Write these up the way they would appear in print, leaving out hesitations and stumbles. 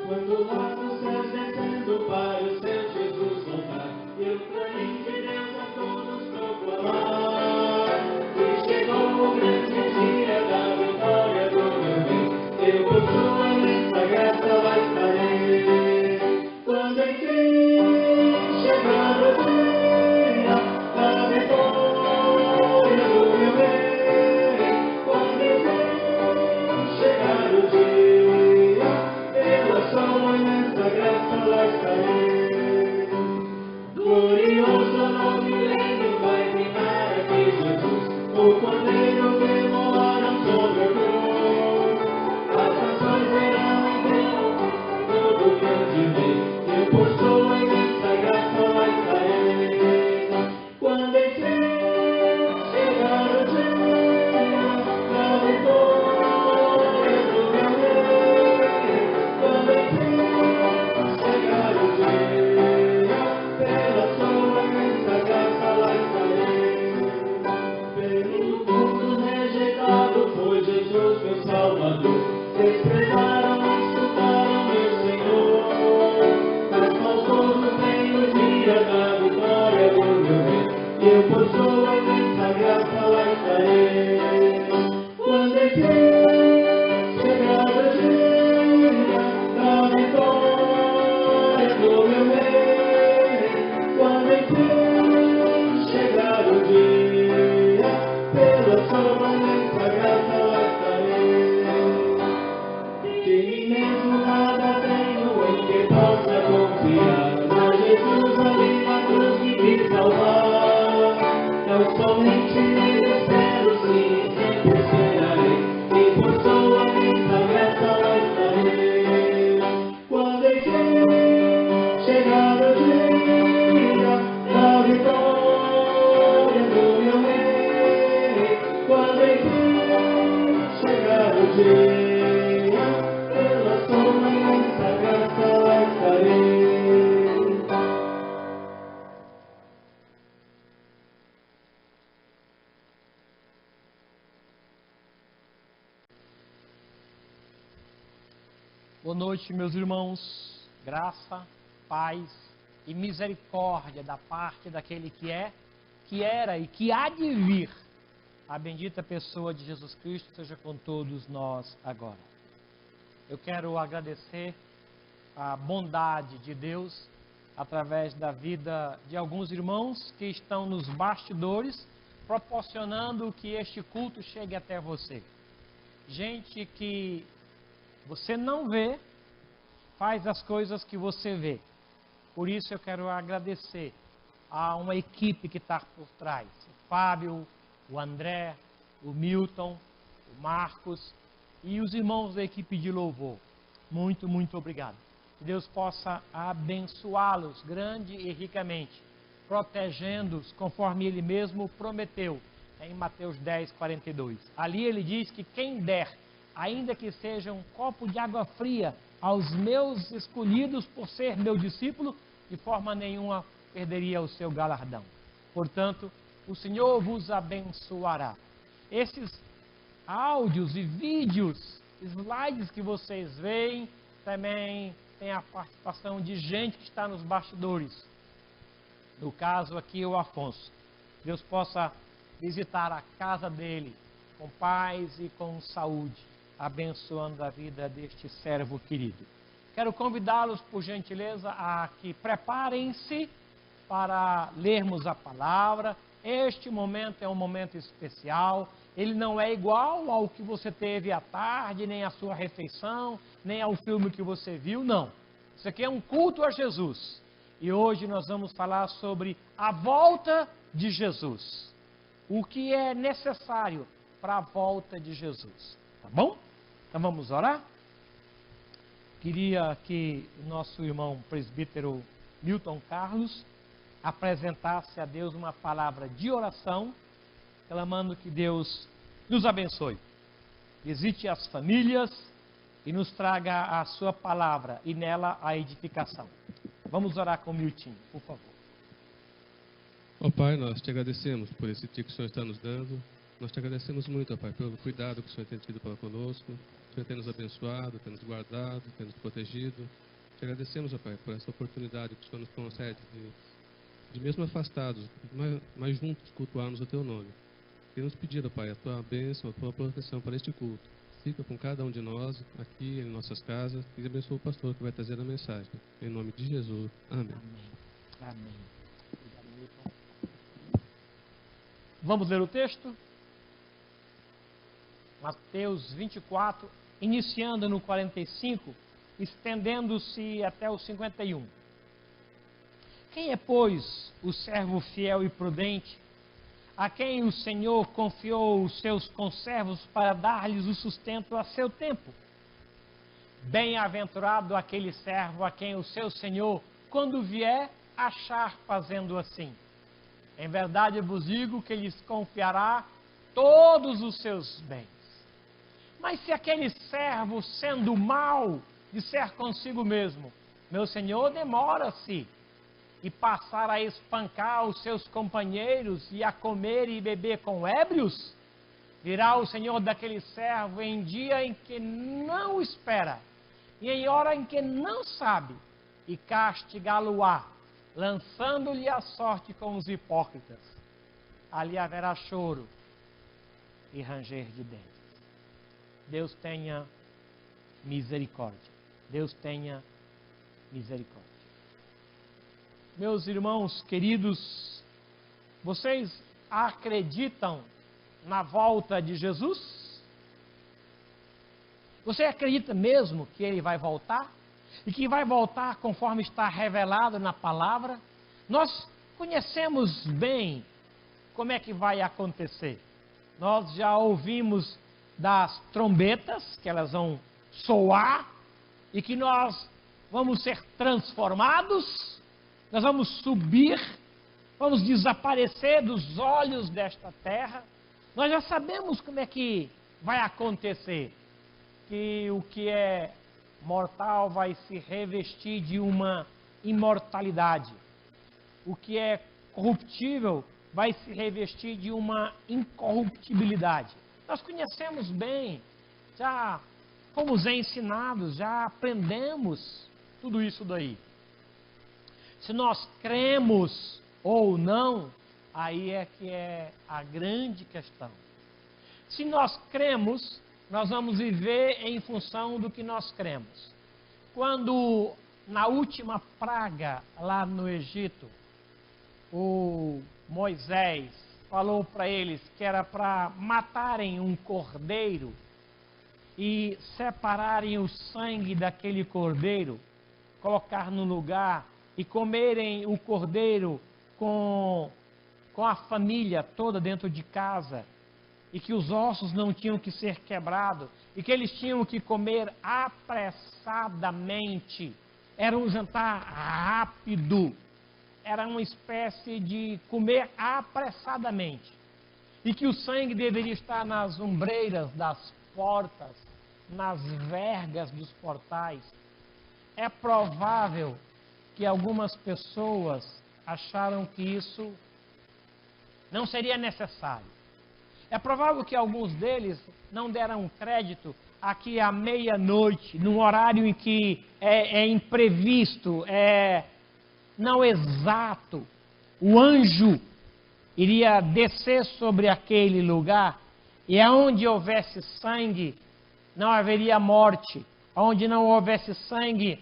Quando lá nos céus descendo para o seu Jesus voltar, eu pra mim de Deus a todos proclamar, que chegou o grande dia da vitória do meu bem, eu por sua imensa graça lá estarei. Quando enfim chegar o dia da vitória do meu bem, quando enfim chegar o dia, pela sua imensa graça lá estarei. Glorioso novo milênio vai reinar aqui Jesus, o Cordeiro que mora sobre o trono. As nações verão então todo grande rei, eu por sua imensa graça lá estarei. Quando enfim chegar o dia da vitória do meu rei, quando enfim chegar o dia, pela sua imensa graça lá estarei. Pelo mundo rejeitado foi Jesus meu Salvador, desprezaram e insultaram meu Senhor. Mas faltou vem o dia da vitória do meu rei, eu por sua imensa graça lá estarei. Quando enfim chegar o dia da vitória do meu rei, quando enfim chegar o dia, pela sua imensa graça lá estarei. De mim mesmo nada tenho em que possa confiar, mas Jesus ali na cruz me quis salvar. Tão somente nele espero, sim, sempre esperarei, e por sua imensa graça lá estarei. Quando enfim chegar o dia da vitória do meu rei, quando enfim chegar o dia, pela sua imensa graça lá estarei. Boa noite, meus irmãos. Graça, paz e misericórdia da parte daquele que é, que era e que há de vir. A bendita pessoa de Jesus Cristo seja com todos nós agora. Eu quero agradecer a bondade de Deus através da vida de alguns irmãos que estão nos bastidores, proporcionando que este culto chegue até você. Gente que você não vê, faz as coisas que você vê. Por isso eu quero agradecer a uma equipe que está por trás. O Fábio, o André, o Milton, o Marcos e os irmãos da equipe de louvor. Muito, muito obrigado. Que Deus possa abençoá-los grande e ricamente, protegendo-os conforme Ele mesmo prometeu em Mateus 10, 42. Ali Ele diz que quem der, ainda que seja um copo de água fria, aos meus escolhidos por ser meu discípulo, de forma nenhuma perderia o seu galardão. Portanto, o Senhor vos abençoará. Esses áudios e vídeos, slides que vocês veem, também tem a participação de gente que está nos bastidores. No caso aqui, o Afonso. Deus possa visitar a casa dele com paz e com saúde, abençoando a vida deste servo querido. Quero convidá-los, por gentileza, a que preparem-se para lermos a palavra. Este momento é um momento especial. Ele não é igual ao que você teve à tarde, nem à sua refeição, nem ao filme que você viu, não. Isso aqui é um culto a Jesus. E hoje nós vamos falar sobre a volta de Jesus. O que é necessário para a volta de Jesus. Tá bom? Então vamos orar? Queria que o nosso irmão presbítero Milton Carlos apresentasse a Deus uma palavra de oração, clamando que Deus nos abençoe, visite as famílias e nos traga a sua palavra e nela a edificação. Vamos orar com o Milton, por favor. Ó Pai, nós te agradecemos por esse dia que o Senhor está nos dando. Nós te agradecemos muito, ó Pai, pelo cuidado que o Senhor tem tido para conosco. Senhor tem nos abençoado, tem nos guardado, tem nos protegido. Te agradecemos, ó Pai, por essa oportunidade que o Senhor nos concede de mesmo afastados, mas juntos cultuarmos o Teu nome. Queremos pedir, ó Pai, a Tua bênção, a Tua proteção para este culto. Fica com cada um de nós, aqui em nossas casas, e abençoa o pastor que vai trazer a mensagem. Em nome de Jesus. Amém. Amém. Amém. Obrigado, Milton. Vamos ler o texto? Mateus 24, iniciando no 45, estendendo-se até o 51. Quem é, pois, o servo fiel e prudente, a quem o Senhor confiou os seus conservos para dar-lhes o sustento a seu tempo? Bem-aventurado aquele servo a quem o seu Senhor, quando vier, achar fazendo assim. Em verdade vos digo que lhes confiará todos os seus bens. Mas se aquele servo, sendo mau, disser consigo mesmo, meu Senhor demora-se, e passar a espancar os seus companheiros e a comer e beber com ébrios, virá o Senhor daquele servo em dia em que não o espera, e em hora em que não sabe, e castigá-lo-á, lançando-lhe a sorte com os hipócritas. Ali haverá choro e ranger de dentes. Deus tenha misericórdia. Deus tenha misericórdia. Meus irmãos queridos, vocês acreditam na volta de Jesus? Você acredita mesmo que Ele vai voltar? E que vai voltar conforme está revelado na palavra? Nós conhecemos bem como é que vai acontecer. Nós já ouvimos das trombetas, que elas vão soar, e que nós vamos ser transformados, nós vamos subir, vamos desaparecer dos olhos desta terra. Nós já sabemos como é que vai acontecer, que o que é mortal vai se revestir de uma imortalidade. O que é corruptível vai se revestir de uma incorruptibilidade. Nós conhecemos bem, já fomos ensinados, já aprendemos tudo isso daí. Se nós cremos ou não, aí é que é a grande questão. Se nós cremos, nós vamos viver em função do que nós cremos. Quando, na última praga lá no Egito, o Moisés falou para eles que era para matarem um cordeiro e separarem o sangue daquele cordeiro, colocar no lugar e comerem o cordeiro com a família toda dentro de casa, e que os ossos não tinham que ser quebrados, e que eles tinham que comer apressadamente. Era um jantar rápido, era uma espécie de comer apressadamente. E que o sangue deveria estar nas ombreiras das portas, nas vergas dos portais. É provável que algumas pessoas acharam que isso não seria necessário. É provável que alguns deles não deram crédito a que à meia-noite, num horário em que é imprevisto, não exato, o anjo iria descer sobre aquele lugar, e aonde houvesse sangue, não haveria morte. Onde não houvesse sangue,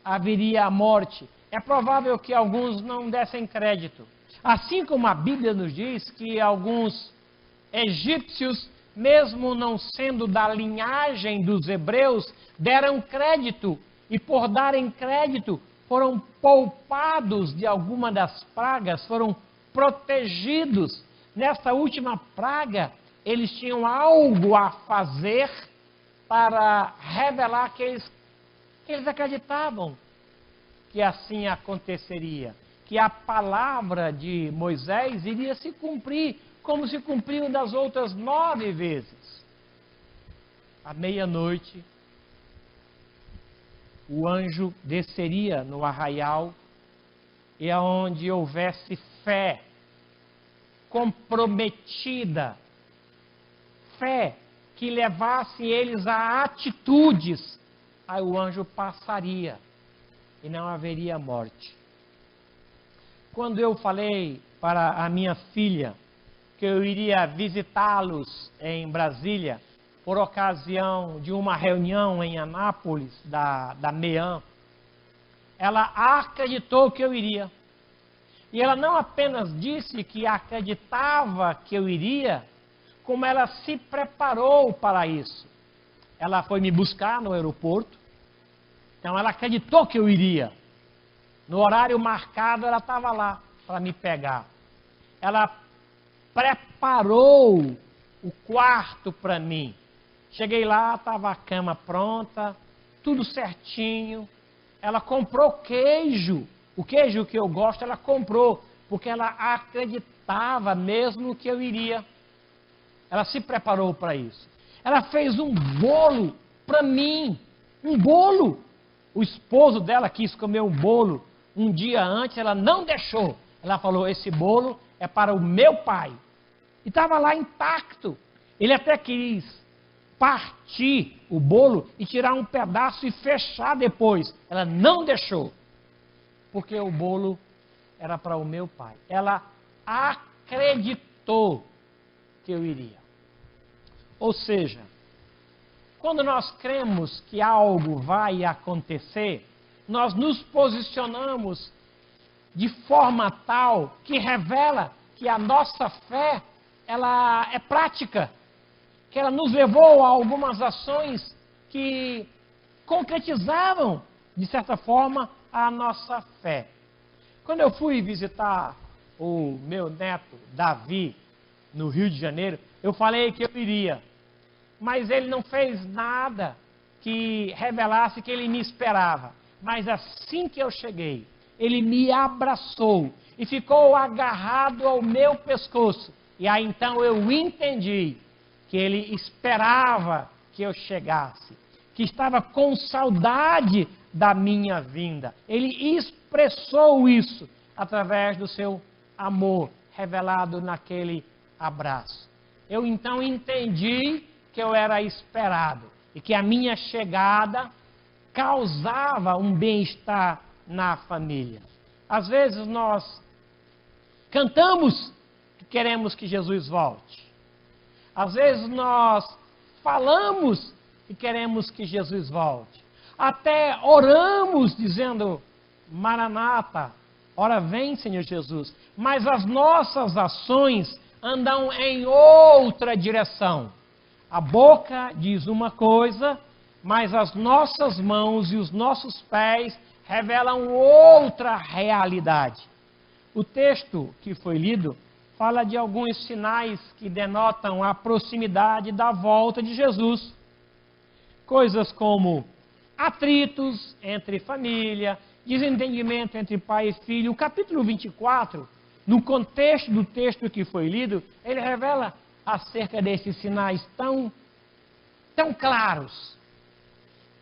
haveria a morte. É provável que alguns não dessem crédito. Assim como a Bíblia nos diz que alguns egípcios, mesmo não sendo da linhagem dos hebreus, deram crédito, e por darem crédito, foram poupados de alguma das pragas, foram protegidos. Nesta última praga, eles tinham algo a fazer para revelar que eles acreditavam que assim aconteceria, que a palavra de Moisés iria se cumprir, como se cumpriu das outras 9 vezes. À meia-noite, o anjo desceria no arraial, e aonde houvesse fé comprometida, fé que levasse eles a atitudes, aí o anjo passaria e não haveria morte. Quando eu falei para a minha filha que eu iria visitá-los em Brasília, por ocasião de uma reunião em Anápolis, da MEAN, ela acreditou que eu iria. E ela não apenas disse que acreditava que eu iria, como ela se preparou para isso. Ela foi me buscar no aeroporto, então ela acreditou que eu iria. No horário marcado, ela estava lá para me pegar. Ela preparou o quarto para mim. Cheguei lá, estava a cama pronta, tudo certinho. Ela comprou queijo. O queijo que eu gosto, ela comprou, porque ela acreditava mesmo que eu iria. Ela se preparou para isso. Ela fez um bolo para mim. Um bolo. O esposo dela quis comer um bolo um dia antes, ela não deixou. Ela falou, esse bolo é para o meu pai. E estava lá intacto. Ele até quis partir o bolo e tirar um pedaço e fechar depois. Ela não deixou. Porque o bolo era para o meu pai. Ela acreditou que eu iria. Ou seja, quando nós cremos que algo vai acontecer, nós nos posicionamos de forma tal que revela que a nossa fé, ela é prática, que ela nos levou a algumas ações que concretizavam, de certa forma, a nossa fé. Quando eu fui visitar o meu neto, Davi, no Rio de Janeiro, eu falei que eu iria, mas ele não fez nada que revelasse que ele me esperava. Mas assim que eu cheguei, ele me abraçou e ficou agarrado ao meu pescoço. E aí então eu entendi que ele esperava que eu chegasse, que estava com saudade da minha vinda. Ele expressou isso através do seu amor revelado naquele abraço. Eu então entendi que eu era esperado e que a minha chegada causava um bem-estar na família. Às vezes nós cantamos que queremos que Jesus volte. Às vezes nós falamos que queremos que Jesus volte. Até oramos dizendo, Maranata, ora vem, Senhor Jesus. Mas as nossas ações andam em outra direção. A boca diz uma coisa, mas as nossas mãos e os nossos pés revelam outra realidade. O texto que foi lido fala de alguns sinais que denotam a proximidade da volta de Jesus. Coisas como atritos entre família, desentendimento entre pai e filho. O capítulo 24, no contexto do texto que foi lido, ele revela acerca desses sinais tão claros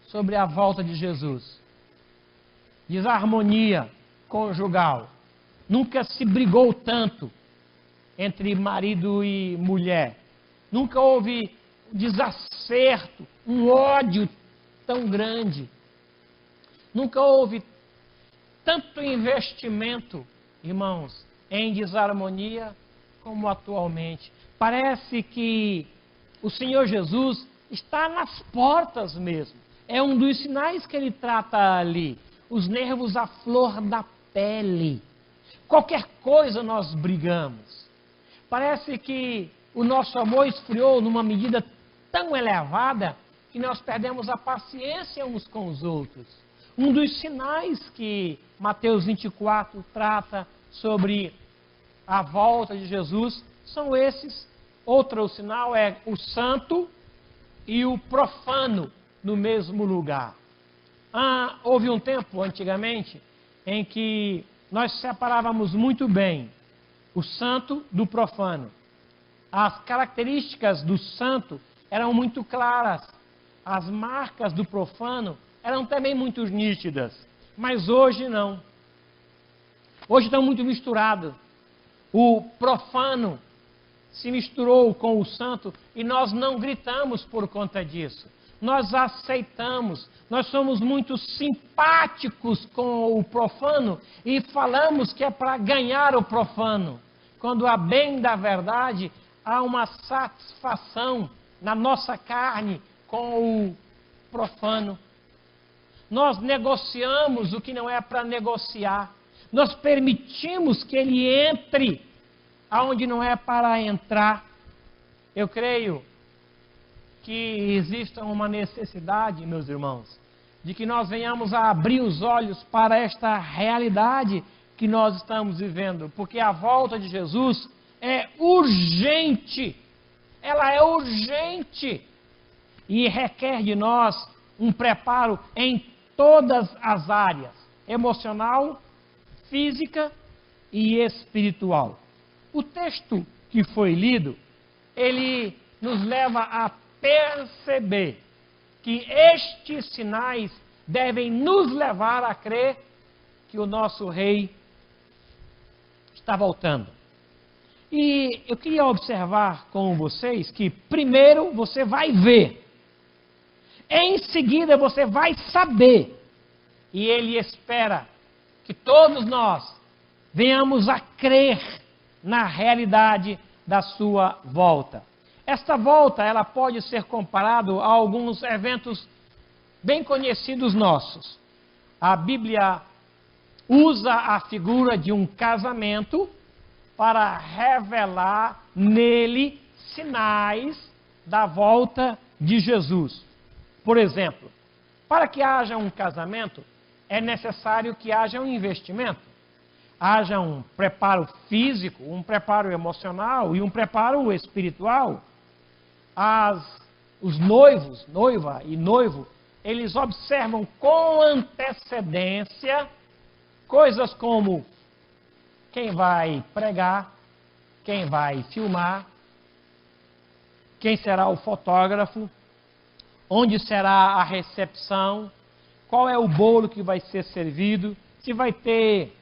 sobre a volta de Jesus. Desarmonia conjugal. Nunca se brigou tanto entre marido e mulher. Nunca houve desacerto, um ódio tão grande. Nunca houve tanto investimento, irmãos, em desarmonia como atualmente. Parece que o Senhor Jesus está nas portas mesmo. É um dos sinais que ele trata ali. Os nervos à flor da pele. Qualquer coisa nós brigamos. Parece que o nosso amor esfriou numa medida tão elevada que nós perdemos a paciência uns com os outros. Um dos sinais que Mateus 24 trata sobre a volta de Jesus são esses. Outro sinal é o santo e o profano no mesmo lugar. Houve um tempo, antigamente, em que nós separávamos muito bem o santo do profano. As características do santo eram muito claras. As marcas do profano eram também muito nítidas. Mas hoje não. Hoje estão muito misturados. O profano se misturou com o santo e nós não gritamos por conta disso. Nós aceitamos, nós somos muito simpáticos com o profano e falamos que é para ganhar o profano. Quando a bem da verdade, há uma satisfação na nossa carne com o profano. Nós negociamos o que não é para negociar. Nós permitimos que ele entre aonde não é para entrar. Eu creio que exista uma necessidade, meus irmãos, de que nós venhamos a abrir os olhos para esta realidade que nós estamos vivendo, porque a volta de Jesus é urgente. Ela é urgente e requer de nós um preparo em todas as áreas, emocional, física e espiritual. O texto que foi lido, ele nos leva a perceber que estes sinais devem nos levar a crer que o nosso rei está voltando. E eu queria observar com vocês que primeiro você vai ver, em seguida você vai saber, e ele espera que todos nós venhamos a crer na realidade da sua volta. Esta volta, ela pode ser comparada a alguns eventos bem conhecidos nossos. A Bíblia usa a figura de um casamento para revelar nele sinais da volta de Jesus. Por exemplo, para que haja um casamento, é necessário que haja um investimento. Haja um preparo físico, um preparo emocional e um preparo espiritual. Os noivos, noiva e noivo, eles observam com antecedência coisas como quem vai pregar, quem vai filmar, quem será o fotógrafo, onde será a recepção, qual é o bolo que vai ser servido, se vai ter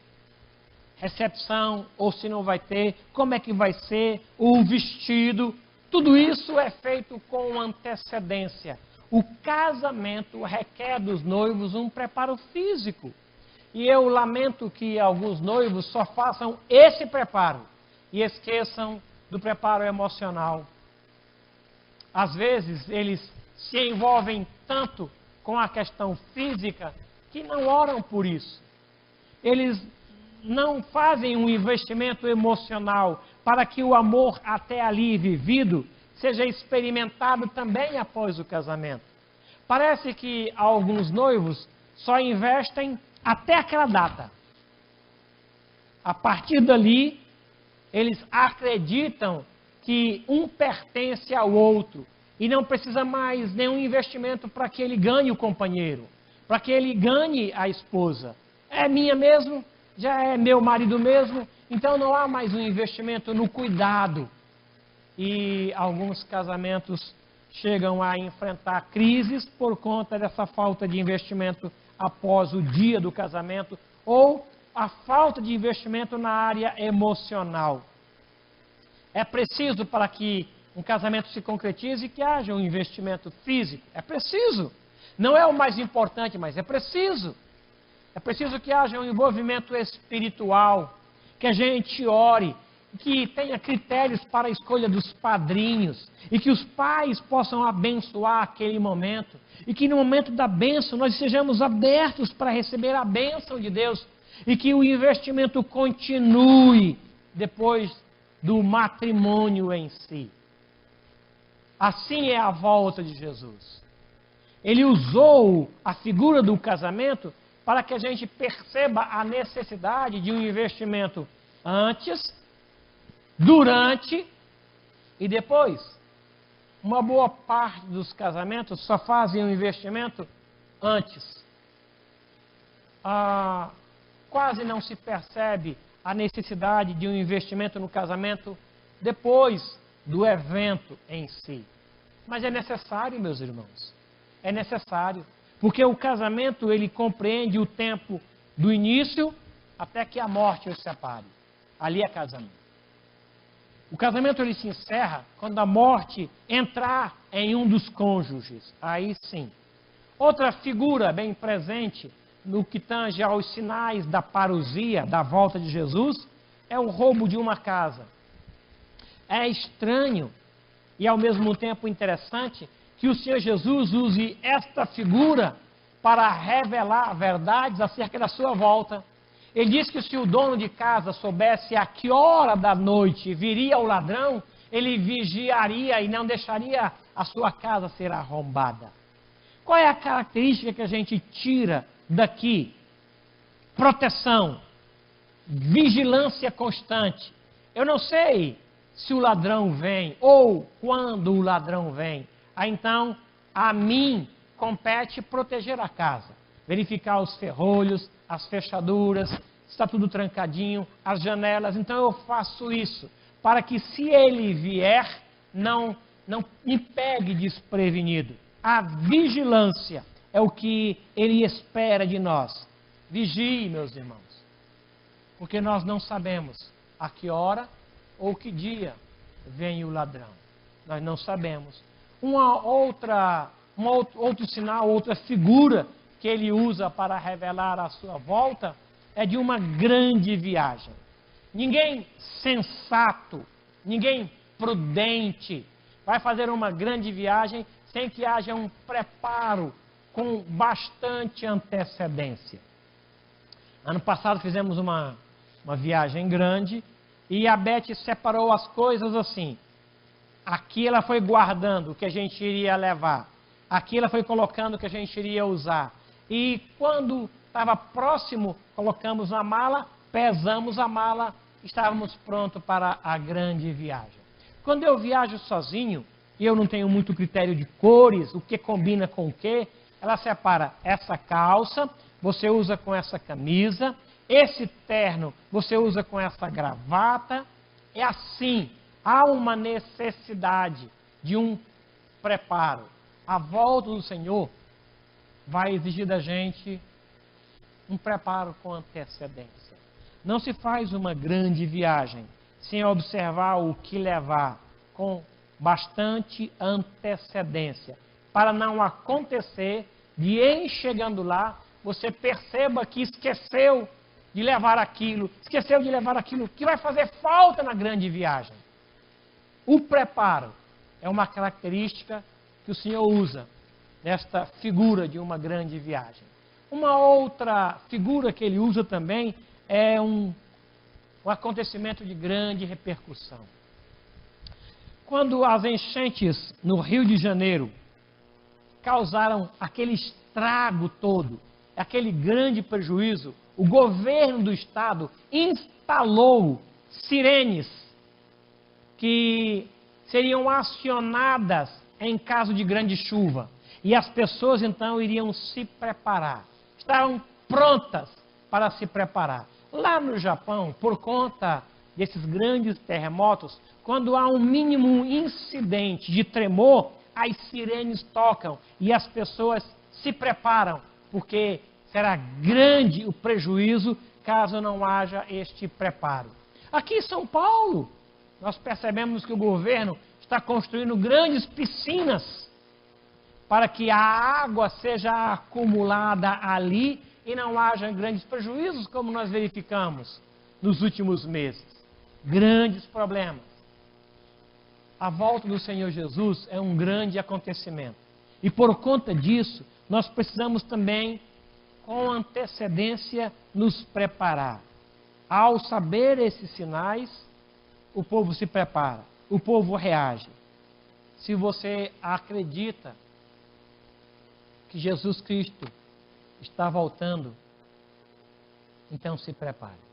recepção ou se não vai ter, como é que vai ser, o vestido. Tudo isso é feito com antecedência. O casamento requer dos noivos um preparo físico. E eu lamento que alguns noivos só façam esse preparo e esqueçam do preparo emocional. Às vezes eles se envolvem tanto com a questão física que não oram por isso. Eles não fazem um investimento emocional para que o amor até ali vivido seja experimentado também após o casamento. Parece que alguns noivos só investem até aquela data. A partir dali, eles acreditam que um pertence ao outro e não precisa mais nenhum investimento para que ele ganhe o companheiro, para que ele ganhe a esposa. É minha mesmo? Já é meu marido mesmo? Então não há mais um investimento no cuidado. E alguns casamentos chegam a enfrentar crises por conta dessa falta de investimento após o dia do casamento ou a falta de investimento na área emocional. É preciso para que um casamento se concretize que haja um investimento físico. É preciso. Não é o mais importante, mas é preciso. É preciso que haja um envolvimento espiritual, que a gente ore, que tenha critérios para a escolha dos padrinhos e que os pais possam abençoar aquele momento e que no momento da bênção nós sejamos abertos para receber a bênção de Deus e que o investimento continue depois do matrimônio em si. Assim é a volta de Jesus. Ele usou a figura do casamento para que a gente perceba a necessidade de um investimento antes, durante e depois. Uma boa parte dos casamentos só fazem um investimento antes. Quase não se percebe a necessidade de um investimento no casamento depois do evento em si. Mas é necessário, meus irmãos. É necessário. Porque o casamento, ele compreende o tempo do início até que a morte os separe. Ali é casamento. O casamento ele se encerra quando a morte entrar em um dos cônjuges. Aí sim. Outra figura bem presente no que tange aos sinais da parousia, da volta de Jesus, é o roubo de uma casa. É estranho e ao mesmo tempo interessante que o Senhor Jesus use esta figura para revelar verdades acerca da sua volta. Ele diz que se o dono de casa soubesse a que hora da noite viria o ladrão, ele vigiaria e não deixaria a sua casa ser arrombada. Qual é a característica que a gente tira daqui? Proteção, vigilância constante. Eu não sei se o ladrão vem ou quando o ladrão vem. Então, a mim compete proteger a casa, verificar os ferrolhos, as fechaduras, se está tudo trancadinho, as janelas. Então eu faço isso, para que se ele vier, não me pegue desprevenido. A vigilância é o que ele espera de nós. Vigie, meus irmãos, porque nós não sabemos a que hora ou que dia vem o ladrão. Nós não sabemos. Outro sinal, outra figura que ele usa para revelar a sua volta é de uma grande viagem. Ninguém sensato, ninguém prudente vai fazer uma grande viagem sem que haja um preparo com bastante antecedência. Ano passado fizemos uma viagem grande e a Beth separou as coisas assim. Aqui ela foi guardando o que a gente iria levar. Aqui ela foi colocando o que a gente iria usar. E quando estava próximo, colocamos na mala, pesamos a mala, estávamos prontos para a grande viagem. Quando eu viajo sozinho, e eu não tenho muito critério de cores, o que combina com o que, ela separa essa calça, você usa com essa camisa, esse terno você usa com essa gravata. É assim. Há uma necessidade de um preparo. A volta do Senhor vai exigir da gente um preparo com antecedência. Não se faz uma grande viagem sem observar o que levar com bastante antecedência, para não acontecer de em chegando lá, você perceba que esqueceu de levar aquilo que vai fazer falta na grande viagem. O preparo é uma característica que o Senhor usa nesta figura de uma grande viagem. Uma outra figura que ele usa também é um acontecimento de grande repercussão. Quando as enchentes no Rio de Janeiro causaram aquele estrago todo, aquele grande prejuízo, o governo do estado instalou sirenes que seriam acionadas em caso de grande chuva. E as pessoas então iriam se preparar. Estavam prontas para se preparar. Lá no Japão, por conta desses grandes terremotos, quando há um mínimo incidente de tremor, as sirenes tocam e as pessoas se preparam, porque será grande o prejuízo caso não haja este preparo. Aqui em São Paulo, nós percebemos que o governo está construindo grandes piscinas para que a água seja acumulada ali e não haja grandes prejuízos, como nós verificamos nos últimos meses. Grandes problemas. A volta do Senhor Jesus é um grande acontecimento. E por conta disso, nós precisamos também, com antecedência, nos preparar. Ao saber esses sinais, o povo se prepara, o povo reage. Se você acredita que Jesus Cristo está voltando, então se prepare.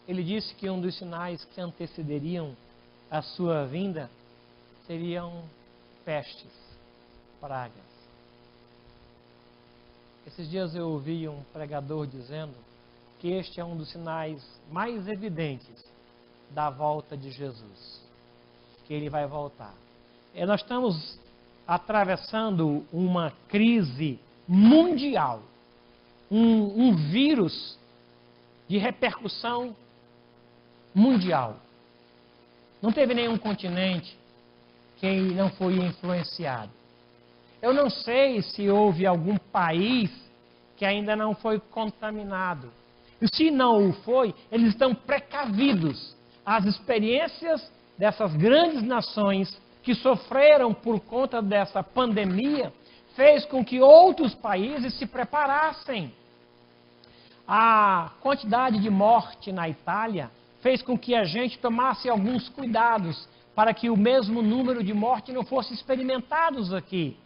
Ele disse que um dos sinais que antecederiam a sua vinda seriam pestes, pragas. Esses dias eu ouvi um pregador dizendo que este é um dos sinais mais evidentes da volta de Jesus, que ele vai voltar. Nós estamos atravessando uma crise mundial, um vírus de repercussão mundial. Não teve nenhum continente que não foi influenciado. Eu não sei se houve algum país que ainda não foi contaminado. E se não o foi, eles estão precavidos. As experiências dessas grandes nações que sofreram por conta dessa pandemia fez com que outros países se preparassem. A quantidade de morte na Itália fez com que a gente tomasse alguns cuidados para que o mesmo número de mortes não fosse experimentados aqui.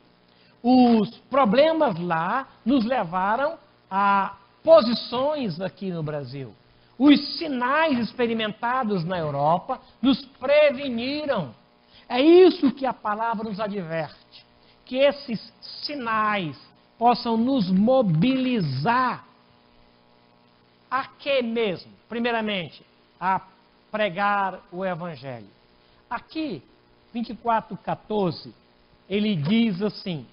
Os problemas lá nos levaram a posições aqui no Brasil. Os sinais experimentados na Europa nos preveniram. É isso que a palavra nos adverte. Que esses sinais possam nos mobilizar. A que mesmo? Primeiramente, a pregar o Evangelho. Aqui, 24:14, ele diz assim: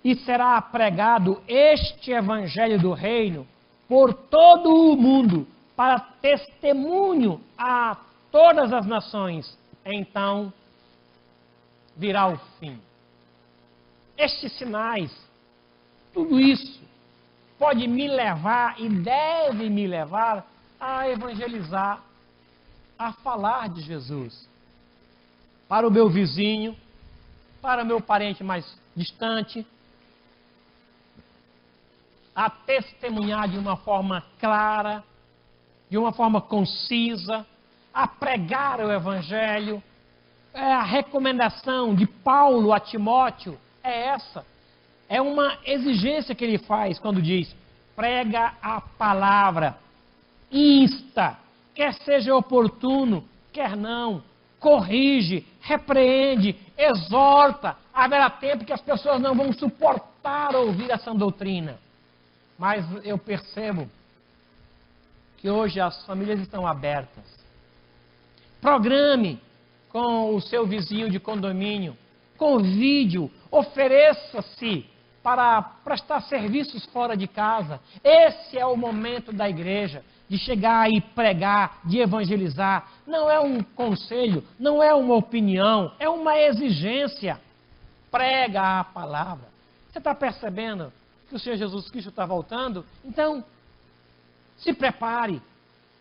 e será pregado este Evangelho do Reino por todo o mundo, para testemunho a todas as nações. Então virá o fim. Estes sinais, tudo isso, pode me levar e deve me levar a evangelizar, a falar de Jesus. Para o meu vizinho, para o meu parente mais distante, a testemunhar de uma forma clara, de uma forma concisa, a pregar o Evangelho. A recomendação de Paulo a Timóteo é essa. É uma exigência que ele faz quando diz: prega a palavra, insta, quer seja oportuno, quer não, corrige, repreende, exorta. Haverá tempo que as pessoas não vão suportar ouvir essa doutrina. Mas eu percebo que hoje as famílias estão abertas. Programe com o seu vizinho de condomínio, convide-o, ofereça-se para prestar serviços fora de casa. Esse é o momento da igreja, de chegar e pregar, de evangelizar. Não é um conselho, não é uma opinião, é uma exigência. Prega a palavra. Você está percebendo que o Senhor Jesus Cristo está voltando? Então, se prepare,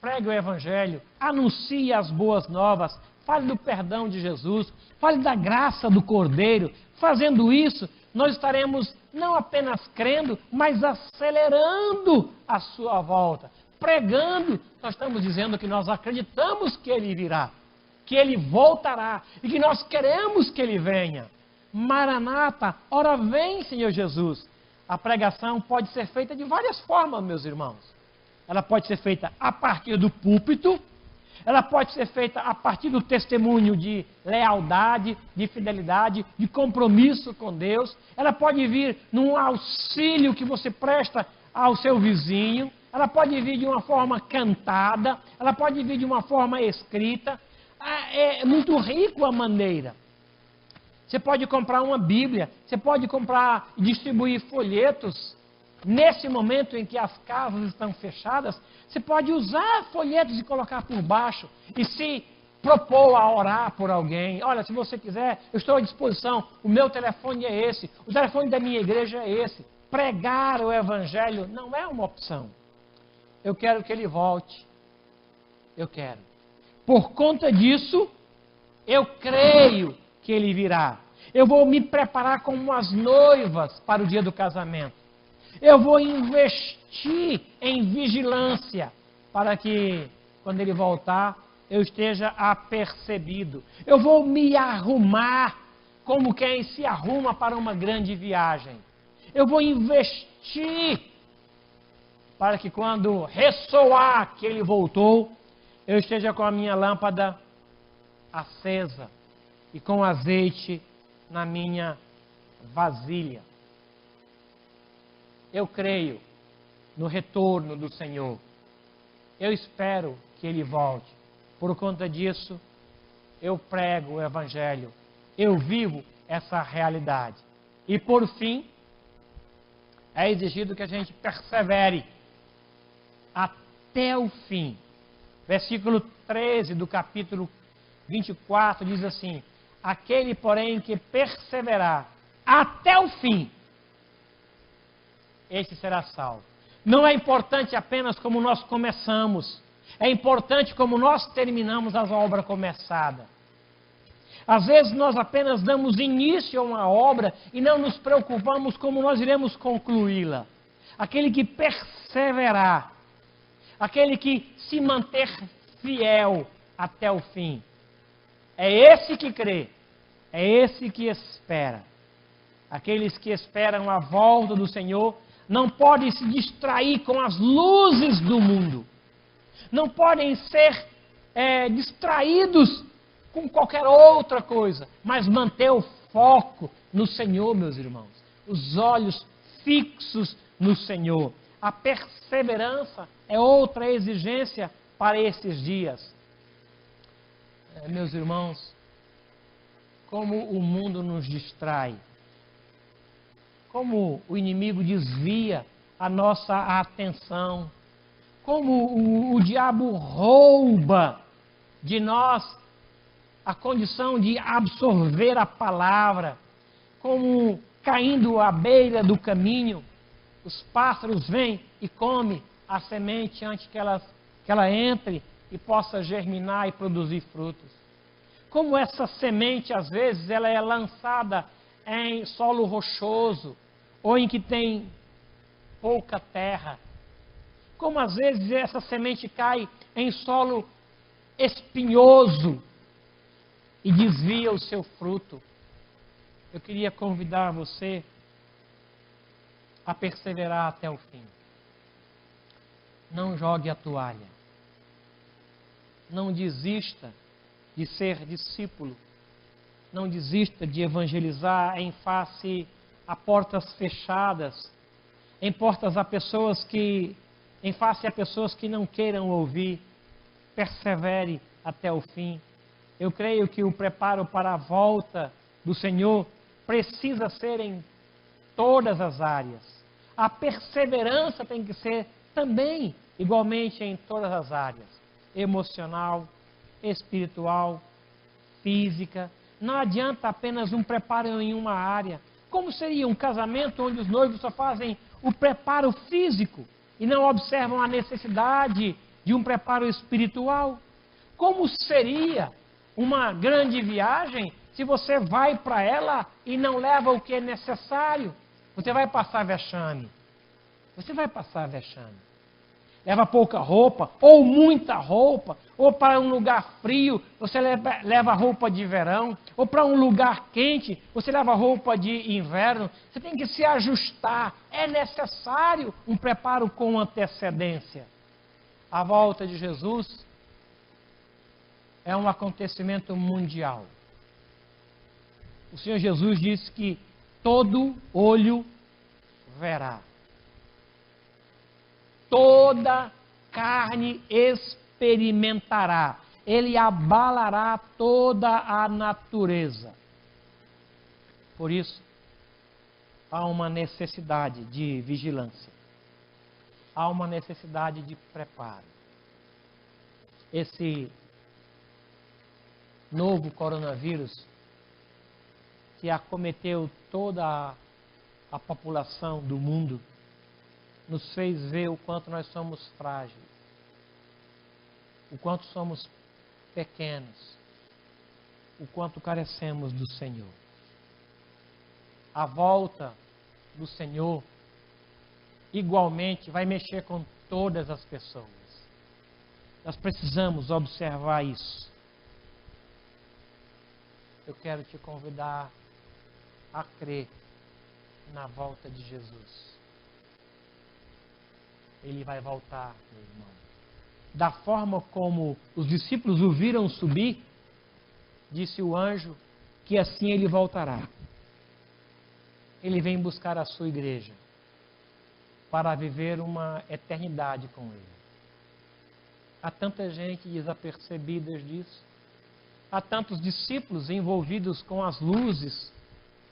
pregue o Evangelho, anuncie as boas novas, fale do perdão de Jesus, fale da graça do Cordeiro. Fazendo isso, nós estaremos não apenas crendo, mas acelerando a sua volta. Pregando, nós estamos dizendo que nós acreditamos que Ele virá, que Ele voltará e que nós queremos que Ele venha. Maranata, ora vem, Senhor Jesus. A pregação pode ser feita de várias formas, meus irmãos. Ela pode ser feita a partir do púlpito, ela pode ser feita a partir do testemunho de lealdade, de fidelidade, de compromisso com Deus. Ela pode vir num auxílio que você presta ao seu vizinho. Ela pode vir de uma forma cantada, ela pode vir de uma forma escrita. É muito rico a maneira. Você pode comprar uma Bíblia, você pode comprar e distribuir folhetos. Nesse momento em que as casas estão fechadas, você pode usar folhetos e colocar por baixo e se propor a orar por alguém. Olha, se você quiser, eu estou à disposição. O meu telefone é esse, o telefone da minha igreja é esse. Pregar o Evangelho não é uma opção. Eu quero que ele volte. Eu quero. Por conta disso, eu creio que ele virá. Eu vou me preparar como as noivas para o dia do casamento. Eu vou investir em vigilância para que, quando ele voltar, eu esteja apercebido. Eu vou me arrumar como quem se arruma para uma grande viagem. Eu vou investir para que, quando ressoar que ele voltou, eu esteja com a minha lâmpada acesa e com azeite na minha vasilha. Eu creio no retorno do Senhor. Eu espero que Ele volte. Por conta disso, eu prego o Evangelho. Eu vivo essa realidade. E por fim, é exigido que a gente persevere até o fim. Versículo 13 do capítulo 24 diz assim: aquele, porém, que perseverar até o fim, esse será salvo. Não é importante apenas como nós começamos, é importante como nós terminamos a obra começada. Às vezes nós apenas damos início a uma obra e não nos preocupamos como nós iremos concluí-la. Aquele que perseverar, aquele que se manter fiel até o fim, é esse que crê, é esse que espera. Aqueles que esperam a volta do Senhor não podem se distrair com as luzes do mundo, não podem ser distraídos com qualquer outra coisa, mas manter o foco no Senhor, meus irmãos. Os olhos fixos no Senhor. A perseverança é outra exigência para esses dias. Meus irmãos, como o mundo nos distrai, como o inimigo desvia a nossa atenção, como o diabo rouba de nós a condição de absorver a palavra, como caindo à beira do caminho, os pássaros vêm e comem a semente antes que ela entre e possa germinar e produzir frutos. Como essa semente, às vezes, ela é lançada em solo rochoso, ou em que tem pouca terra. Como, às vezes, essa semente cai em solo espinhoso e desvia o seu fruto. Eu queria convidar você a perseverar até o fim. Não jogue a toalha. Não desista de ser discípulo. Não desista de evangelizar em face a portas fechadas, em face a pessoas que não queiram ouvir. Persevere até o fim. Eu creio que o preparo para a volta do Senhor precisa ser em todas as áreas. A perseverança tem que ser também, igualmente, em todas as áreas. Emocional, espiritual, física. Não adianta apenas um preparo em uma área. Como seria um casamento onde os noivos só fazem o preparo físico e não observam a necessidade de um preparo espiritual? Como seria uma grande viagem se você vai para ela e não leva o que é necessário? Você vai passar vexame. Você vai passar vexame. Leva pouca roupa, ou muita roupa, ou para um lugar frio, você leva roupa de verão, ou para um lugar quente, você leva roupa de inverno. Você tem que se ajustar. É necessário um preparo com antecedência. A volta de Jesus é um acontecimento mundial. O Senhor Jesus disse que todo olho verá. Toda carne experimentará. Ele abalará toda a natureza. Por isso, há uma necessidade de vigilância. Há uma necessidade de preparo. Esse novo coronavírus que acometeu toda a população do mundo nos fez ver o quanto nós somos frágeis, o quanto somos pequenos, o quanto carecemos do Senhor. A volta do Senhor igualmente vai mexer com todas as pessoas. Nós precisamos observar isso. Eu quero te convidar a crer na volta de Jesus. Ele vai voltar, meu irmão. Da forma como os discípulos o viram subir, disse o anjo que assim ele voltará. Ele vem buscar a sua igreja para viver uma eternidade com ele. Há tanta gente desapercebida disso. Há tantos discípulos envolvidos com as luzes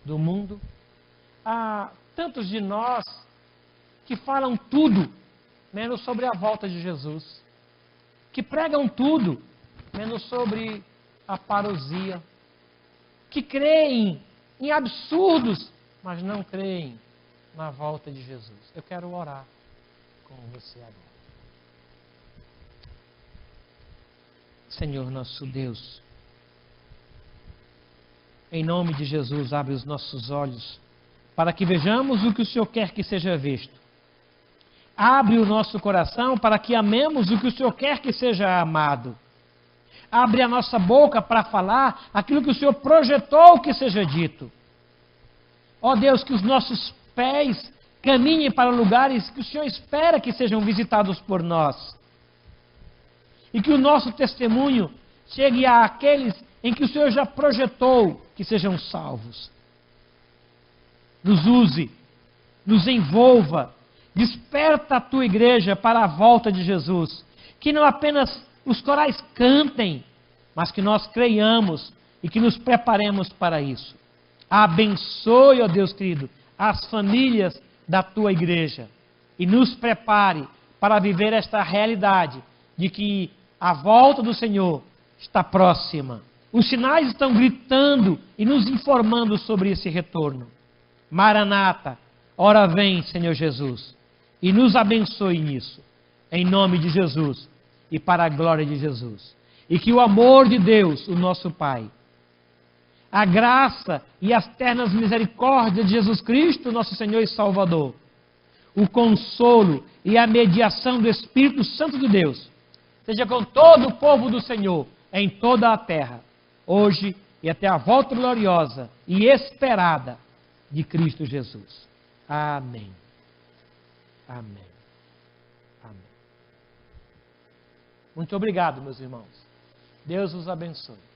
do mundo. Há tantos de nós que falam tudo menos sobre a volta de Jesus. Que pregam tudo, menos sobre a parousia. Que creem em absurdos, mas não creem na volta de Jesus. Eu quero orar com você agora. Senhor nosso Deus, em nome de Jesus, abre os nossos olhos para que vejamos o que o Senhor quer que seja visto. Abre o nosso coração para que amemos o que o Senhor quer que seja amado. Abre a nossa boca para falar aquilo que o Senhor projetou que seja dito. Ó Deus, que os nossos pés caminhem para lugares que o Senhor espera que sejam visitados por nós. E que o nosso testemunho chegue àqueles em que o Senhor já projetou que sejam salvos. Nos use, nos envolva, desperta a tua igreja para a volta de Jesus. Que não apenas os corais cantem, mas que nós creiamos e que nos preparemos para isso. Abençoe, ó Deus querido, as famílias da tua igreja e nos prepare para viver esta realidade de que a volta do Senhor está próxima. Os sinais estão gritando e nos informando sobre esse retorno. Maranata, ora vem, Senhor Jesus, e nos abençoe nisso, em nome de Jesus e para a glória de Jesus. E que o amor de Deus, o nosso Pai, a graça e as ternas misericórdias de Jesus Cristo, nosso Senhor e Salvador, o consolo e a mediação do Espírito Santo de Deus, seja com todo o povo do Senhor, em toda a terra, hoje e até a volta gloriosa e esperada de Cristo Jesus. Amém. Amém. Amém. Muito obrigado, meus irmãos. Deus os abençoe.